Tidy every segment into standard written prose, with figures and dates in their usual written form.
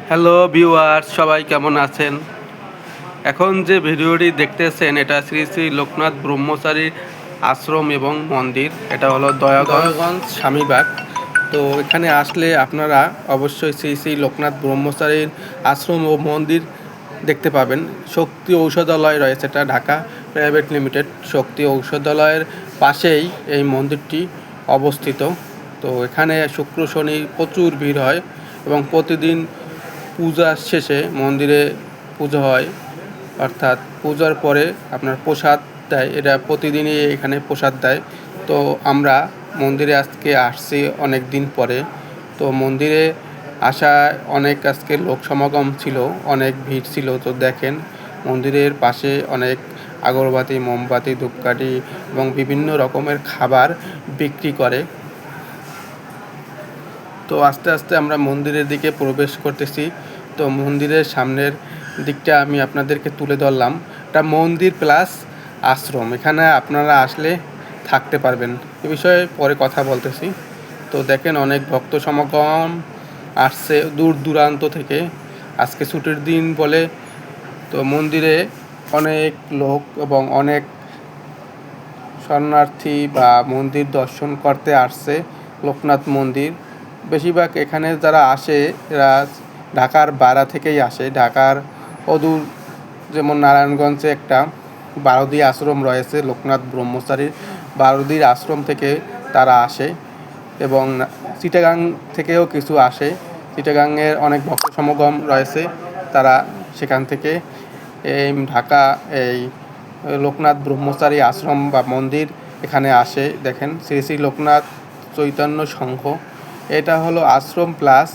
Hello viewers, সবাই কেমন আছেন? এখন যে ভিডিওটি দেখতেছেন এটা শ্রী শ্রী লোকনাথ ব্রহ্মচারীর আশ্রম এবং মন্দির। এটা হলো দয়াগঞ্জ স্বামীবাগ। তো এখানে আসলে আপনারা অবশ্যই শ্রী শ্রী লোকনাথ ব্রহ্মচারীর আশ্রম ও মন্দির দেখতে পাবেন। শক্তি ঔষধালয় রয়েছে, এটা ঢাকা প্রাইভেট লিমিটেড শক্তি ঔষধালয়ের পাশেই এই মন্দিরটি অবস্থিত। তো এখানে শুক্র শনি প্রচুর ভিড় হয় এবং প্রতিদিন পূজার শেষে মন্দিরে পুজো হয়, অর্থাৎ পূজার পরে আপনার প্রসাদ দেয়। এটা প্রতিদিনই এখানে প্রসাদ দেয়। তো আমরা মন্দিরে আজকে আসছি অনেক দিন পরে। তো মন্দিরে আসা অনেক আজকে লোক সমাগম ছিল, অনেক ভিড় ছিল। তো দেখেন মন্দিরের পাশে অনেক আগরবাতি, মোমবাতি, ধূপকাঠি এবং বিভিন্ন রকমের খাবার বিক্রি করে। তো আস্তে আস্তে আমরা মন্দিরের দিকে প্রবেশ করতেছি। তো মন্দিরের সামনের দিকটা আমি আপনাদেরকে তুলে ধরলাম। এটা মন্দির প্লাস আশ্রম, এখানে আপনারা আসলে থাকতে পারবেন। এ বিষয়ে পরে কথা বলতেছি। তো দেখেন অনেক ভক্ত সমাগম আসছে দূর দূরান্ত থেকে, আজকে ছুটির দিন বলে। তো মন্দিরে অনেক লোক এবং অনেক শরণার্থী বা মন্দির দর্শন করতে আসছে লোকনাথ মন্দির। বেশিরভাগ এখানে যারা আসে এরা ঢাকার বাইরে থেকেই আসে। ঢাকার অদূর যেমন নারায়ণগঞ্জে একটা বারোদি আশ্রম রয়েছে লোকনাথ ব্রহ্মচারীর, বারোদির আশ্রম থেকে তারা আসে এবং চিটাগাং থেকেও কিছু আসে। চিটাগাংয়ের অনেক ভক্ত সমাগম রয়েছে, তারা সেখান থেকে এই ঢাকা এই লোকনাথ ব্রহ্মচারী আশ্রম বা মন্দির এখানে আসে। দেখেন শ্রী শ্রী লোকনাথ চৈতন্য সংঘ, এটা হলো আশ্রম প্লাস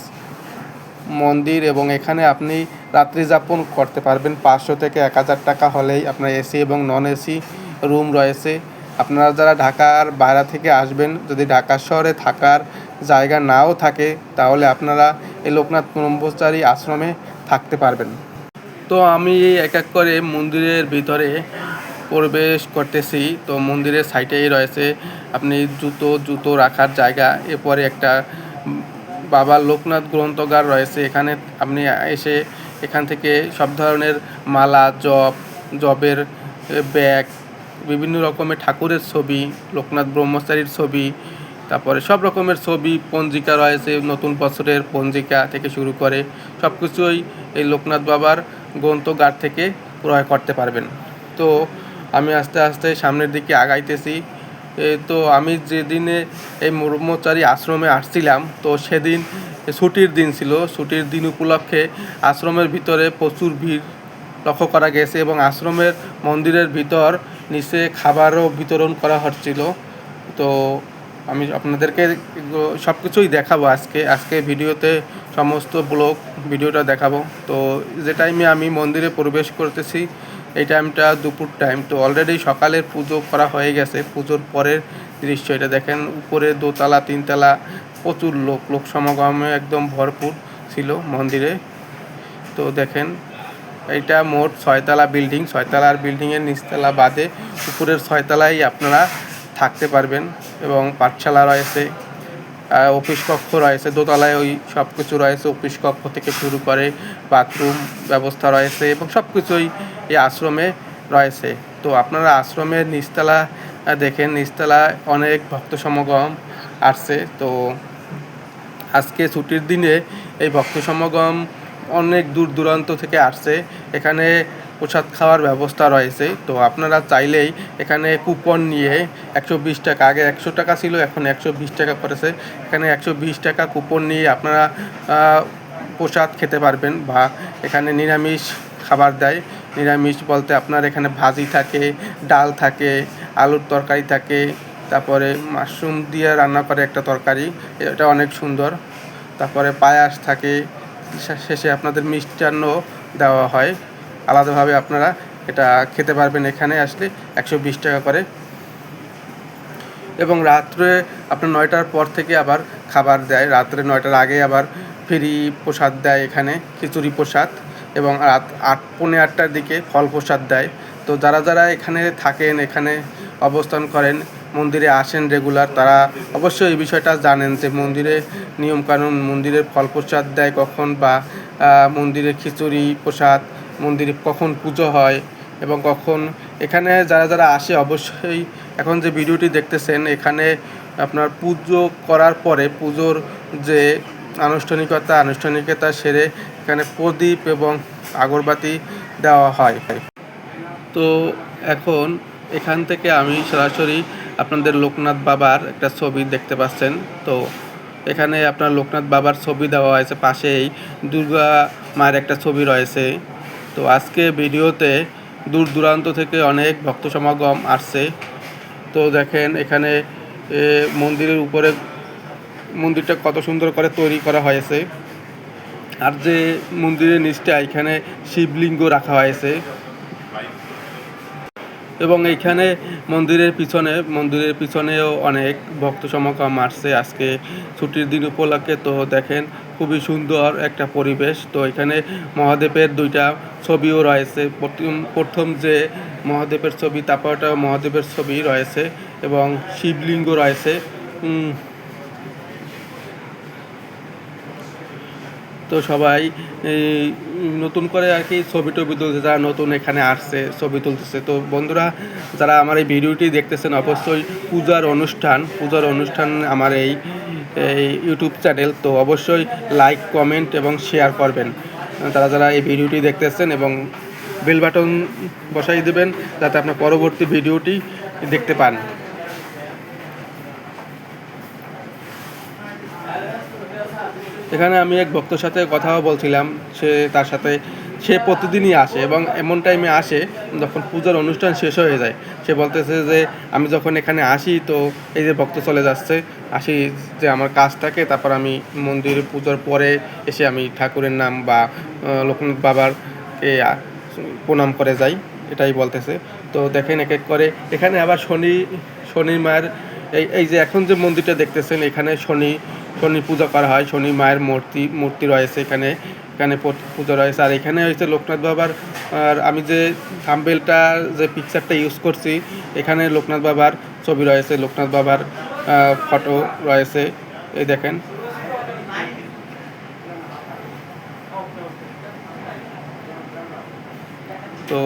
মন্দির এবং এখানে আপনি রাত্রি যাপন করতে পারবেন। 500 থেকে 1000 টাকা হলেই আপনার এসি এবং নন এসি রুম রয়েছে। আপনারা যারা ঢাকার বাইরে থেকে আসবেন, যদি ঢাকা শহরে থাকার জায়গা নাও থাকে তাহলে আপনারা এই লোকনাথ ব্রহ্মচারী আশ্রমে থাকতে পারবেন। তো আমি এক এক করে মন্দিরের ভিতরে প্রবেশ করতেছি। তো মন্দিরের সাইডেই রয়েছে আপনি জুতো রাখার জায়গা। এরপরে একটা বাবা লোকনাথ গ্রন্থগার রয়েছে, এখানে আপনি এসে এখান থেকে সব ধরনের মালা, জবের ব্যাগ, বিভিন্ন রকমের ঠাকুরের ছবি, লোকনাথ ব্রহ্মচারীর ছবি, তারপরে সব রকমের ছবি, পঞ্জিকা রয়েছে, নতুন বছরের পঞ্জিকা থেকে শুরু করে সব কিছুই এই লোকনাথ বাবার গ্রন্থগার থেকে ক্রয় করতে পারবেন। তো আমি আস্তে আস্তে সামনের দিকে আগাইতেছি। তো আমি যেদিনে এই ব্রহ্মচারী আশ্রমে আসছিলাম তো সেদিন ছুটির দিন ছিল। ছুটির দিন উপলক্ষে আশ্রমের ভিতরে প্রচুর ভিড় লক্ষ্য করা গেছে এবং আশ্রমের মন্দিরের ভিতর নিচে খাবারও বিতরণ করা হচ্ছিল। তো আমি আপনাদেরকে সব কিছুই দেখাবো আজকে ভিডিওতে, সমস্ত ব্লগ ভিডিওটা দেখাবো। তো যে টাইমে আমি মন্দিরে প্রবেশ করতেছি এই টাইমটা দুপুর টাইম। তো অলরেডি সকালের পুজো করা হয়ে গেছে, পুজোর পরের দৃশ্য এটা দেখেন। উপরে দোতলা, তিনতলা প্রচুর লোক সমাগমে একদম ভরপুর ছিল মন্দিরে। তো দেখেন এইটা মোট 6তলা বিল্ডিং, 6তলার বিল্ডিংয়ের নিচতলা বাদে উপরের 6তলায় আপনারা থাকতে পারবেন এবং পাঠশালা রয়েছে, অফিস কক্ষ রয়েছে। দোতলায় ওই সব কিছু রয়েছে, অফিস কক্ষ থেকে শুরু করে বাথরুম ব্যবস্থা রয়েছে এবং সব কিছুই এই আশ্রমে রয়েছে। তো আপনারা আশ্রমের নিচতলা দেখেন, নিচতলায় অনেক ভক্ত সমাগম আসছে। তো আজকে ছুটির দিনে এই ভক্ত সমাগম অনেক দূর দূরান্ত থেকে আসছে। এখানে প্রসাদ খাওয়ার ব্যবস্থা রয়েছে। তো আপনারা চাইলেই এখানে কুপন নিয়ে 120 টাকা, আগে 100 টাকা ছিল, এখন 120 টাকা করেছে। এখানে 120 টাকা কুপন নিয়ে আপনারা প্রসাদ খেতে পারবেন বা এখানে নিরামিষ খাবার দেয়। নিরামিষ বলতে আপনার এখানে ভাজি থাকে, ডাল থাকে, আলুর তরকারি থাকে, তারপরে মাশরুম দিয়ে রান্না করে একটা তরকারি, এটা অনেক সুন্দর। তারপরে পায়াস থাকে, শেষে আপনাদের মিষ্টান্ন দেওয়া হয়। আলাদাভাবে আপনারা এটা খেতে পারবেন এখানে আসলে 120 টাকা করে। এবং রাত্রে আপনার 9টার পর থেকে আবার খাবার দেয়, রাত্রে 9টার আগে আবার ফ্রি প্রসাদ দেয় এখানে, খিচুড়ি প্রসাদ, এবং রাত 8-8:30টার দিকে ফল প্রসাদ দেয়। তো যারা এখানে থাকেন, এখানে অবস্থান করেন, মন্দিরে আসেন রেগুলার, তারা অবশ্যই এই বিষয়টা জানেন যে মন্দিরে নিয়মকানুন, মন্দিরের ফল প্রসাদ দেয় কখন বা মন্দিরের খিচুড়ি প্রসাদ, মন্দিরে কখন পুজো হয় এবং কখন এখানে যারা যারা আসে অবশ্যই এখন যে ভিডিওটি দেখতেছেন এখানে আপনার পুজো করার পরে পুজোর যে আনুষ্ঠানিকতা সেরে এখানে প্রদীপ এবং আগরবাতি দেওয়া হয়। তো এখন এখান থেকে আমি সরাসরি আপনাদের লোকনাথ বাবার একটা ছবি দেখতে পাচ্ছেন। তো এখানে আপনার লোকনাথ বাবার ছবি দেওয়া হয়েছে, পাশেই দুর্গা মায়ের একটা ছবি রয়েছে। তো আজকে ভিডিওতে দূর দূরান্ত থেকে অনেক ভক্ত সমাগম আসছে। তো দেখেন এখানে মন্দিরের উপরে মন্দিরটা কত সুন্দর করে তৈরি করা হয়েছে, আর যে মন্দিরের নিচটা এখানে শিবলিঙ্গ রাখা হয়েছে এবং এইখানে মন্দিরের পিছনেও অনেক ভক্ত সমাগম আসছে আজকে ছুটির দিন উপলক্ষে। তো দেখেন খুবই সুন্দর একটা পরিবেশ। তো এখানে মহাদেবের দুইটা ছবিও রয়েছে, প্রথম যে মহাদেবের ছবি তারপরটা মহাদেবের ছবি রয়েছে এবং শিবলিঙ্গ রয়েছে। তো সবাই এই নতুন করে আর কি ছবি টবি তুলছে, যারা নতুন এখানে আসছে ছবি তুলতেছে। তো বন্ধুরা যারা আমার এই ভিডিওটি দেখতেছেন অবশ্যই পূজার অনুষ্ঠান আমার এই ইউটিউব চ্যানেল, তো অবশ্যই লাইক কমেন্ট এবং শেয়ার করবেন যারা এই ভিডিওটি দেখতেছেন এবং বেল বাটন বসাই দেবেন যাতে আপনার পরবর্তী ভিডিওটি দেখতে পান। এখানে আমি এক ভক্তর সাথে কথাও বলছিলাম, সে প্রতিদিনই আসে এবং এমন টাইমে আসে যখন পূজার অনুষ্ঠান শেষ হয়ে যায়। সে বলতেছে যে আমি যখন এখানে আসি তো এই যে ভক্ত চলে যাচ্ছে, আসি যে আমার কাজ থাকে, তারপর আমি মন্দিরে পুজোর পরে এসে আমি ঠাকুরের নাম বা লোকনাথ বাবারকে প্রণাম করে যাই, এটাই বলতেছে। তো দেখেন এক এক করে এখানে আবার শনি মায়ের এই যে এখন যে মন্দিরটা দেখতেছেন এখানে শনি পূজা করা হয়। শনি মায়ের মূর্তি রয়েছে এখানে পূজা রয়েছে। আর এখানে হয়েছে লোকনাথ বাবার, আর আমি যে থাম্বনেলটা যে পিকচারটা ইউজ করছি এখানে লোকনাথ বাবার ছবি রয়েছে, লোকনাথ বাবার ফটো রয়েছে, এই দেখেন। তো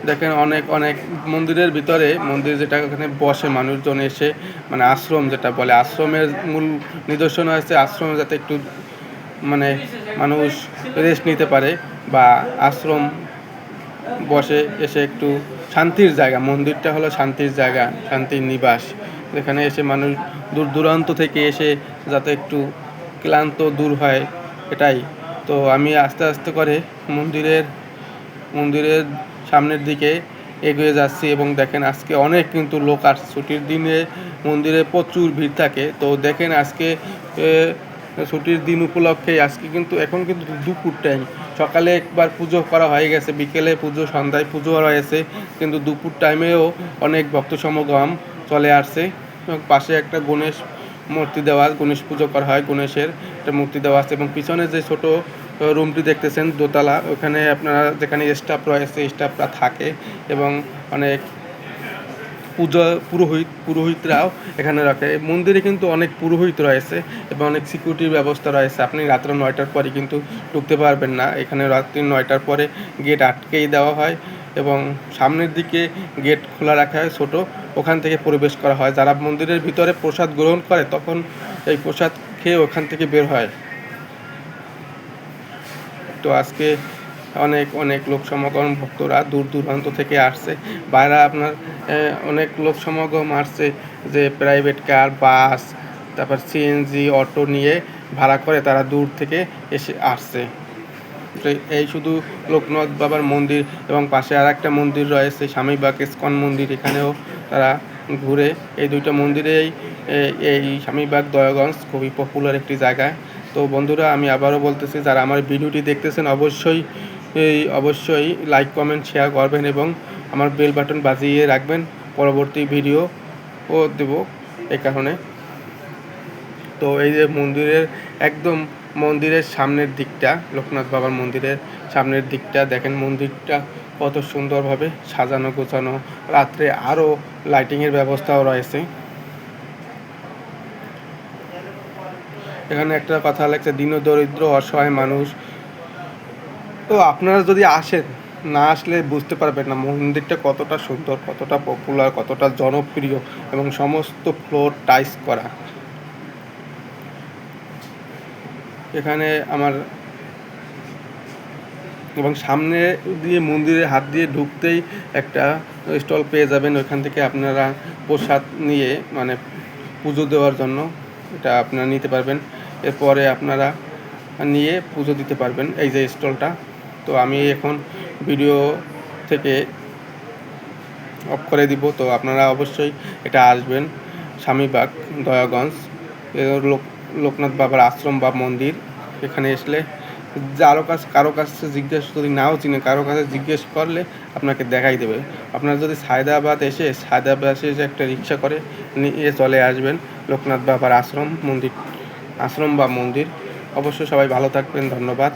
দেখেন অনেক মন্দিরের ভিতরে যেটা ওখানে বসে মানুষজন এসে, মানে আশ্রম যেটা বলে, আশ্রমের মূল নিদর্শন হয়েছে আশ্রমে যাতে একটু মানে মানুষ রেস্ট নিতে পারে বা আশ্রম বসে এসে একটু শান্তির জায়গা। মন্দিরটা হলো শান্তির জায়গা, শান্তির নিবাস, যেখানে এসে মানুষ দূর দূরান্ত থেকে এসে যাতে একটু ক্লান্ত দূর হয়, এটাই। তো আমি আস্তে আস্তে করে মন্দিরের সামনের দিকে এগিয়ে যাচ্ছি এবং দেখেন আজকে অনেক কিন্তু লোক আসছে। ছুটির দিনে মন্দিরে প্রচুর ভিড় থাকে। তো দেখেন আজকে ছুটির দিন উপলক্ষে আজকে কিন্তু এখন কিন্তু দুপুর টাইম, সকালে একবার পুজো করা হয়ে গেছে, বিকেলে পুজো, সন্ধ্যায় পুজো হয়েছে, কিন্তু দুপুর টাইমেও অনেক ভক্ত সমাগম চলে আসছে। পাশে একটা গণেশ পুজো করা হয়, গণেশের একটা মূর্তি দেওয়া আছে এবং পিছনে যে ছোট রুমটি দেখতেছেন দোতলা, ওখানে আপনারা যেখানে স্টাফ রয়েছে স্টাফরা থাকে এবং অনেক পুরোহিতরাও এখানে রাখে। মন্দিরে কিন্তু অনেক পুরোহিত রয়েছে এবং অনেক সিকিউরিটির ব্যবস্থা রয়েছে। আপনি রাত্র 9টার পরে কিন্তু ঢুকতে পারবেন না, এখানে রাত্রি 9টার পরে গেট আটকেই দেওয়া হয় এবং সামনের দিকে গেট খোলা রাখা হয় ছোটো, ওখান থেকে প্রবেশ করা হয়। যারা মন্দিরের ভিতরে প্রসাদ গ্রহণ করে তখন এই প্রসাদ খেয়ে ওখান থেকে বের হয়। তো আজকে অনেক লোক সমাগম, ভক্তরা দূর দূরান্ত থেকে আসছে। বাইরে আপনার অনেক লোক সমাগম আসছে যে প্রাইভেট কার, বাস, তারপর সিএনজি, অটো নিয়ে ভাড়া করে তারা দূর থেকে এসে আসছে। তো এই শুধু লোকনাথ বাবার মন্দির এবং পাশে আর একটা মন্দির রয়েছে স্বামীবাগ ইস্কন মন্দির, এখানেও তারা ঘুরে। এই দুইটা মন্দিরেই এই স্বামীবাগ দয়াগঞ্জ খুবই পপুলার একটি জায়গা। তো বন্ধুরা আমি আবারও বলতেছি, যারা আমার ভিডিওটি দেখতেছেন অবশ্যই লাইক কমেন্ট শেয়ার করবেন এবং আমার বেল বাটন বাজিয়ে রাখবেন, পরবর্তী ভিডিও ও দেব এই কারণে। তো এই যে মন্দিরের সামনের দিকটা, লোকনাথ বাবার মন্দিরের সামনের দিকটা দেখেন, মন্দিরটা কত সুন্দরভাবে সাজানো গোছানো, রাত্রে আরও লাইটিংয়ের ব্যবস্থাও রয়েছে। এখানে একটা কথা লাগছে, দীনদরিদ্র অসহায় মানুষ তো আপনারা যদি আসেন, না আসলে বুঝতে পারবেন না মন্দিরটা কতটা সুন্দর, কতটা পপুলার, কতটা জনপ্রিয় এবং সমস্ত ফ্লোর টাইলস করা। এখানে আমার এবং সামনে দিয়ে মন্দিরের হাত দিয়ে ঢুকতেই একটা স্টল পেয়ে যাবেন। ওইখান থেকে আপনারা প্রসাদ নিয়ে মানে পুজো দেওয়ার জন্য এটা আপনারা নিতে পারবেন। এরপরে আপনারা নিয়ে পুজো দিতে পারবেন, এই যে স্টলটা। তো আমি এখন ভিডিও থেকে অফ করে দিব। তো আপনারা অবশ্যই এটা আসবেন, স্বামীবাগ, দয়াগঞ্জ, লোকনাথ বাবার আশ্রম বা মন্দির। এখানে আসলে কারো কাছে জিজ্ঞেস যদি নাও চিনে, কারো কাছে জিজ্ঞেস করলে আপনাকে দেখাই দেবে। আপনারা যদি সায়দাবাদ এসে একটা রিক্সা করে নিয়ে চলে আসবেন লোকনাথ বাবার আশ্রম বা মন্দির। অবশ্যই সবাই ভালো থাকবেন। ধন্যবাদ।